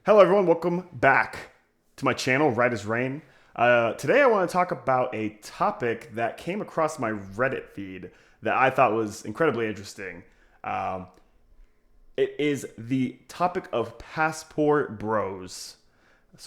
Hello everyone, welcome back to my channel, Right as Rain. Today I want to talk about a topic that came across my Reddit feed that I thought was incredibly interesting. It is the topic of passport bros.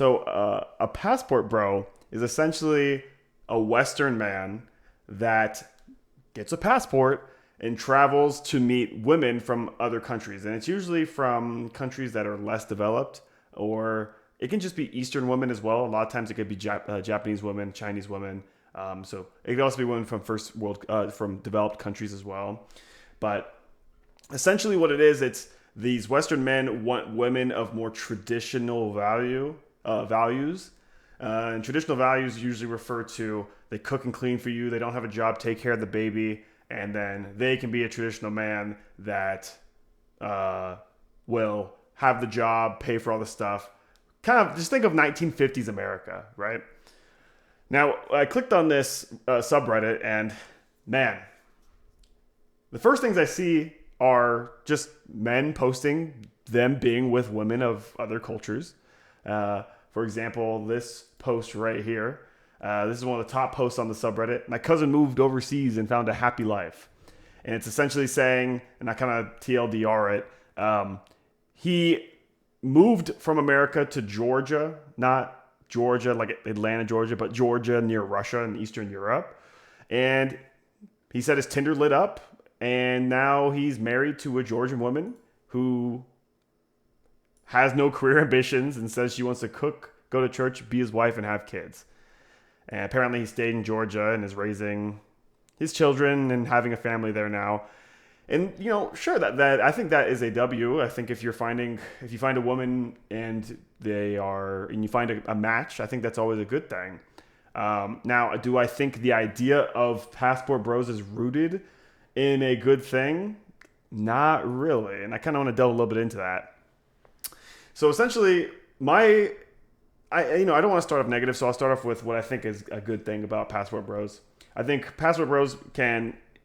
A passport bro is essentially a Western man that gets a passport and travels to meet women from other countries. And it's usually from countries that are less developed, or it can just be Eastern women as well. A lot of times it could be Japanese women, Chinese women. So it could also be women from first world, from developed countries as well. But essentially what it is, it's these Western men want women of more traditional values. And traditional values usually refer to they cook and clean for you, they don't have a job, take care of the baby, and then they can be a traditional man that will have the job, pay for all the stuff. Kind of just think of 1950s America, right? Now, I clicked on this subreddit, and man, the first things I see are just men posting them being with women of other cultures. For example, this post right here. This is one of the top posts on the subreddit. My cousin moved overseas and found a happy life. And it's essentially saying, and I kind of TLDR it, he moved from America to Georgia, not Georgia like Atlanta, Georgia, but Georgia near Russia and Eastern Europe. And he said his Tinder lit up, and now he's married to a Georgian woman who has no career ambitions and says she wants to cook, go to church, be his wife, and have kids. And apparently he stayed in Georgia and is raising his children and having a family there now. And sure, that I think that is a W. I think if you find a woman and you find a match, I think that's always a good thing. Now, do I think the idea of passport bros is rooted in a good thing? Not really. And I kind of want to delve a little bit into that. So essentially, I don't want to start off negative, so I'll start off with what I think is a good thing about passport bros. I think passport bros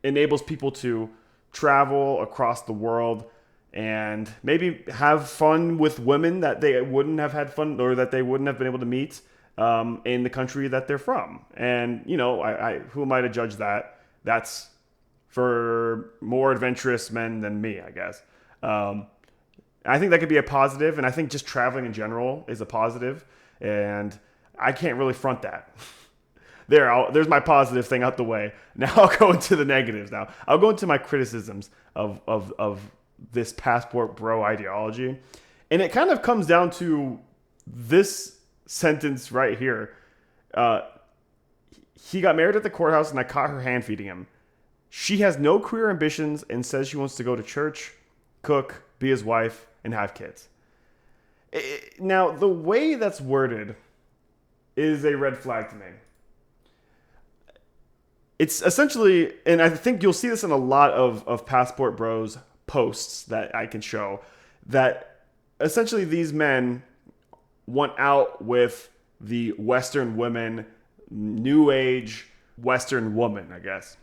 enables people to travel across the world and maybe have fun with women that they wouldn't have had fun or that they wouldn't have been able to meet in the country that they're from. And who am I to judge that? That's for more adventurous men than me, I guess. I think that could be a positive, and I think just traveling in general is a positive, and I can't really front that. There's my positive thing out the way. Now I'll go into the negatives. Now I'll go into my criticisms of this passport bro ideology, and it kind of comes down to this sentence right here. He got married at the courthouse, and I caught her hand feeding him. She has no career ambitions and says she wants to go to church, cook, be his wife, and have kids. Now, the way that's worded is a red flag to me. It's essentially, and I think you'll see this in a lot of passport bros posts that I can show, that essentially these men want out with the Western women, new age Western woman, I guess.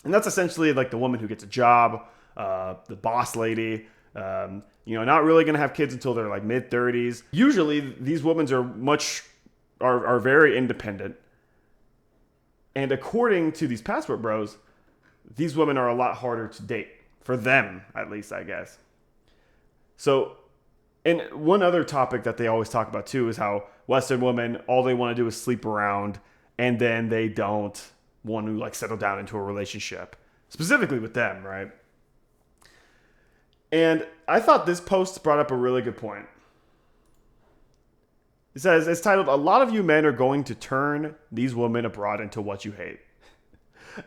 And that's essentially like the woman who gets a job, the boss lady, not really going to have kids until they're like mid 30s. Usually these women are very independent. And according to these passport bros, these women are a lot harder to date. For them, at least, I guess. So, and one other topic that they always talk about too is how Western women, all they want to do is sleep around, and then they don't want to settle down into a relationship. Specifically with them, right? And I thought this post brought up a really good point. It says, it's titled, "A lot of you men are going to turn these women abroad into what you hate."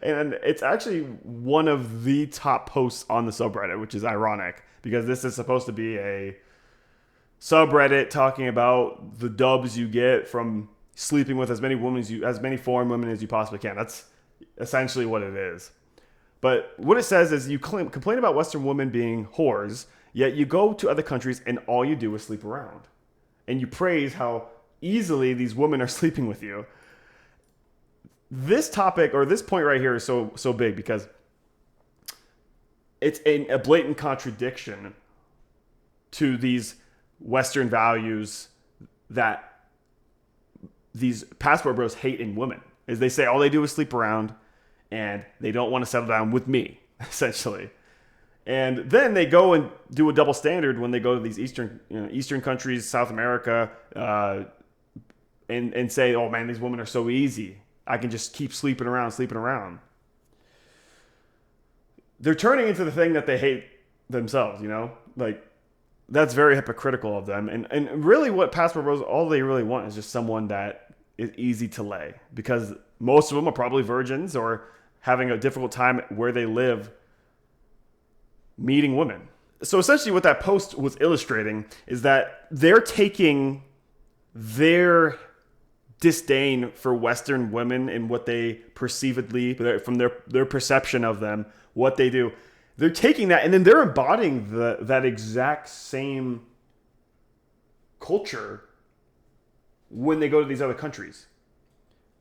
And it's actually one of the top posts on the subreddit, which is ironic because this is supposed to be a subreddit talking about the dubs you get from sleeping with as many foreign women as you possibly can. That's essentially what it is. But what it says is you complain about Western women being whores, yet you go to other countries and all you do is sleep around. And you praise how easily these women are sleeping with you. This topic, or this point right here, is so big because it's a blatant contradiction to these Western values that these passport bros hate in women. Is they say all they do is sleep around and they don't want to settle down with me, essentially. And then they go and do a double standard when they go to these Eastern countries, South America, and say, oh man, these women are so easy. I can just keep sleeping around. They're turning into the thing that they hate themselves, Like, that's very hypocritical of them. And really what passport bros, all they really want is just someone that is easy to lay. Because most of them are probably virgins or having a difficult time where they live meeting women. So essentially what that post was illustrating is that they're taking their disdain for Western women and what they perceivedly, from their perception of them, what they do. They're taking that and then they're embodying that exact same culture when they go to these other countries.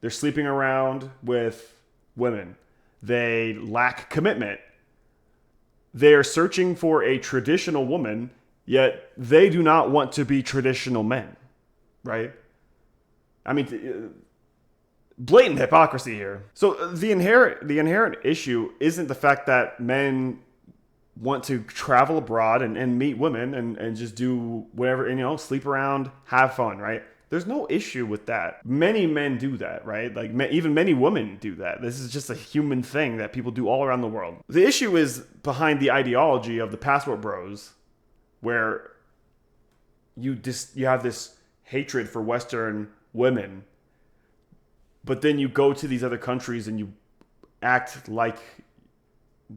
They're sleeping around with women. They lack commitment. They are searching for a traditional woman, yet they do not want to be traditional men, right? I mean, blatant hypocrisy here. So the inherent issue isn't the fact that men want to travel abroad and meet women and just do whatever, and, sleep around, have fun, right? There's no issue with that. Many men do that, right? Like even many women do that. This is just a human thing that people do all around the world. The issue is behind the ideology of the passport bros, where you have this hatred for Western women, but then you go to these other countries and you act like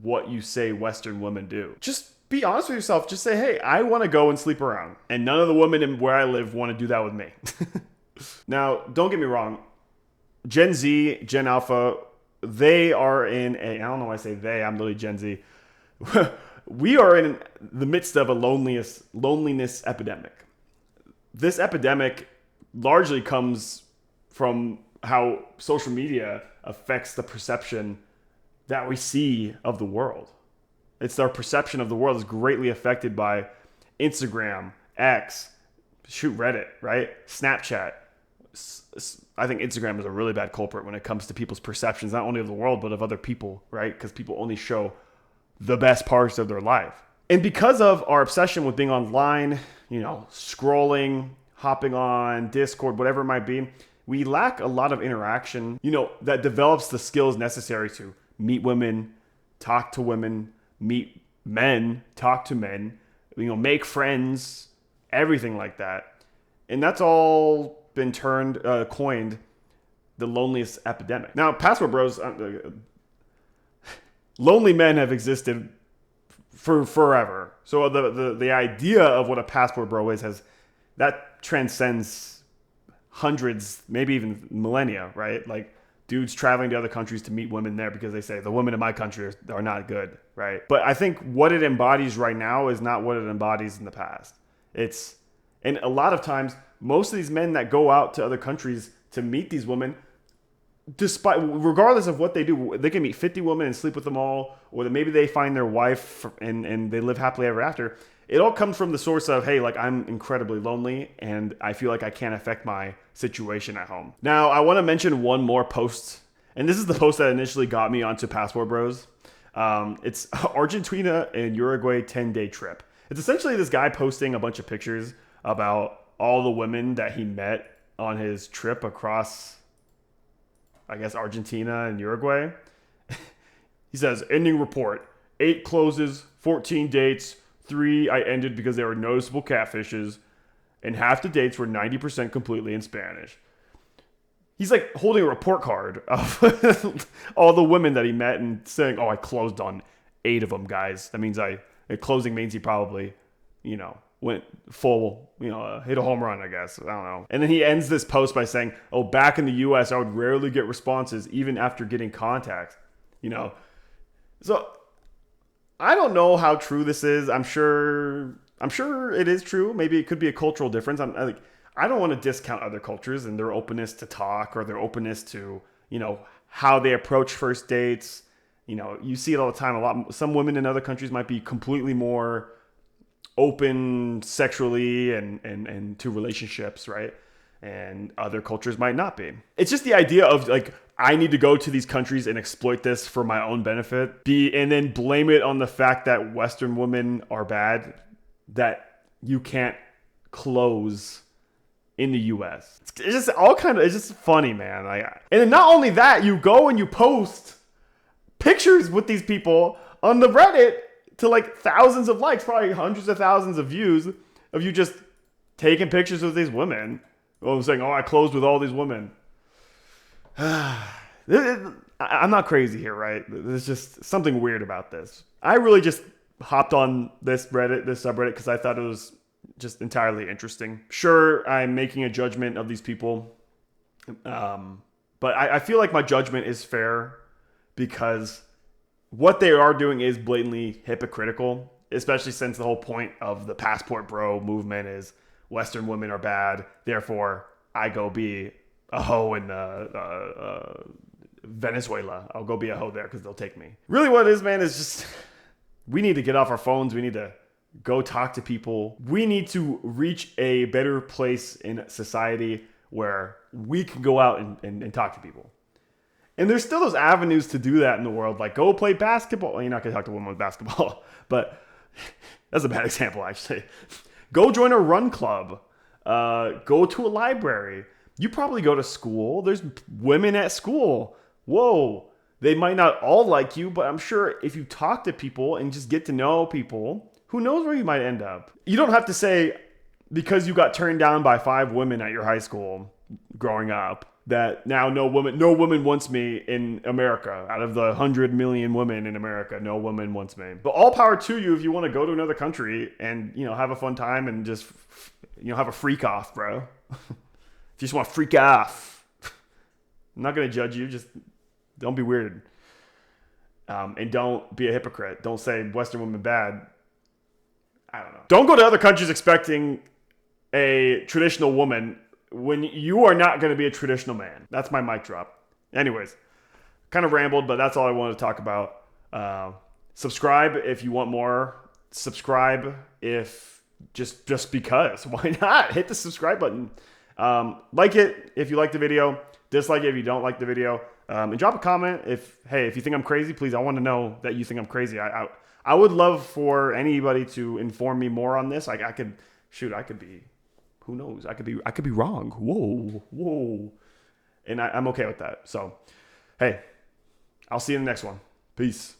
what you say Western women do. Just be honest with yourself. Just say, hey, I want to go and sleep around. And none of the women where I live want to do that with me. Now, don't get me wrong. Gen Z, Gen Alpha, they are in I don't know why I say they, I'm literally Gen Z. We are in the midst of a loneliness epidemic. This epidemic largely comes from how social media affects the perception that we see of the world. It's our perception of the world is greatly affected by Instagram, X, Reddit, right? Snapchat. I think Instagram is a really bad culprit when it comes to people's perceptions, not only of the world, but of other people, right? Because people only show the best parts of their life. And because of our obsession with being online, scrolling, hopping on Discord, whatever it might be, we lack a lot of interaction, that develops the skills necessary to meet women, talk to women, meet men, talk to men, make friends, everything like that. And that's all been coined the loneliest epidemic. Now, passport bros, lonely men have existed for forever. So the idea of what a passport bro is that transcends hundreds, maybe even millennia, right? Like dudes traveling to other countries to meet women there because they say the women in my country are not good, right? But I think what it embodies right now is not what it embodies in the past. And a lot of times, most of these men that go out to other countries to meet these women, regardless of what they do, they can meet 50 women and sleep with them all, or maybe they find their wife and they live happily ever after. It all comes from the source of, hey, like I'm incredibly lonely and I feel like I can't affect my situation at home. Now, I want to mention one more post, and this is the post that initially got me onto Passport Bros. It's Argentina and Uruguay 10-day trip. It's essentially this guy posting a bunch of pictures about all the women that he met on his trip across, I guess, Argentina and Uruguay. He says, ending report, 8 closes, 14 dates, 3 I ended because there were noticeable catfishes, and half the dates were 90% completely in Spanish. He's like holding a report card of all the women that he met and saying, oh, I closed on 8 of them, guys. That means closing means he probably, went full, hit a home run, I guess. I don't know. And then he ends this post by saying, oh, back in the US, I would rarely get responses even after getting contacts, So I don't know how true this is. I'm sure it is true. Maybe it could be a cultural difference. I don't want to discount other cultures and their openness to talk or their openness to, how they approach first dates. You see it all the time. Some women in other countries might be completely more open sexually and to relationships, right? And other cultures might not be. It's just the idea of like, I need to go to these countries and exploit this for my own benefit, and then blame it on the fact that Western women are bad, that you can't close in the US. It's just all it's just funny, man. And then not only that, you go and you post pictures with these people on the Reddit to like thousands of likes, probably hundreds of thousands of views of you just taking pictures of these women. Saying, I closed with all these women. I'm not crazy here, right? There's just something weird about this. I really just hopped on this subreddit, because I thought it was just entirely interesting. Sure, I'm making a judgment of these people. But I feel like my judgment is fair, because what they are doing is blatantly hypocritical, especially since the whole point of the passport bro movement is Western women are bad, therefore I go be a hoe in Venezuela. I'll go be a hoe there because they'll take me. Really what it is, man, is just we need to get off our phones. We need to go talk to people. We need to reach a better place in society where we can go out and talk to people. And there's still those avenues to do that in the world. Like go play basketball. Well, you're not going to talk to a woman with basketball, but that's a bad example, actually. Go join a run club. Go to a library. You probably go to school. There's women at school. Whoa. They might not all like you, but I'm sure if you talk to people and just get to know people, who knows where you might end up. You don't have to say, because you got turned down by 5 women at your high school growing up, that now no woman wants me in America. Out of the 100 million women in America, no woman wants me. But all power to you if you want to go to another country and, have a fun time and just, have a freak off, bro. If you just want to freak off, I'm not going to judge you. Just don't be weird. And don't be a hypocrite. Don't say Western women bad. I don't know. Don't go to other countries expecting a traditional woman when you are not going to be a traditional man. That's my mic drop. Anyways, kind of rambled, but that's all I wanted to talk about. Subscribe if you want more. Subscribe if just because. Why not? Hit the subscribe button. Like it if you like the video. Dislike it if you don't like the video. And drop a comment if you think I'm crazy, please. I want to know that you think I'm crazy. I would love for anybody to inform me more on this. I could be. Who knows? I could be wrong. Whoa. And I'm okay with that. So, hey, I'll see you in the next one. Peace.